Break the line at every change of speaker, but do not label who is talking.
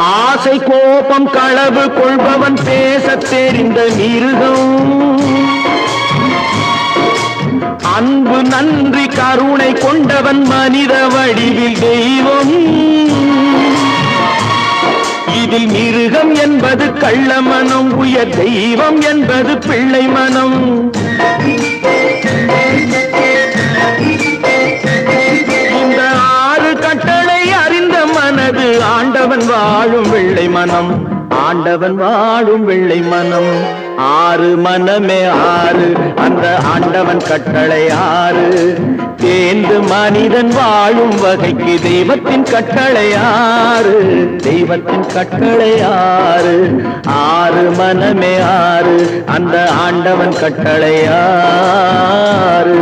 ஆசை கோபம் களவு கொள்பவன் பேசத் தெரிந்த மிருகம். அன்பு நன்றி கருணை கொண்டவன் மனித வடிவில் தெய்வம். இதில் மிருகம் என்பது கள்ள மனம், உயர் தெய்வம் என்பது பிள்ளை மனம். இந்த 6 கட்டளை அறிந்த மனது ஆண்டவன் வாழும் வெள்ளை மனம், ஆண்டவன் வாழும் வெள்ளை மனம். 6 மனமே 6, அந்த ஆண்டவன் கட்டளை 6. தேர்ந்து மனிதன் வாழும் வகைக்கு தெய்வத்தின் கட்டளை 6, தெய்வத்தின் கட்டளை 6. 6 மனமே 6, அந்த ஆண்டவன் கட்டளை 6.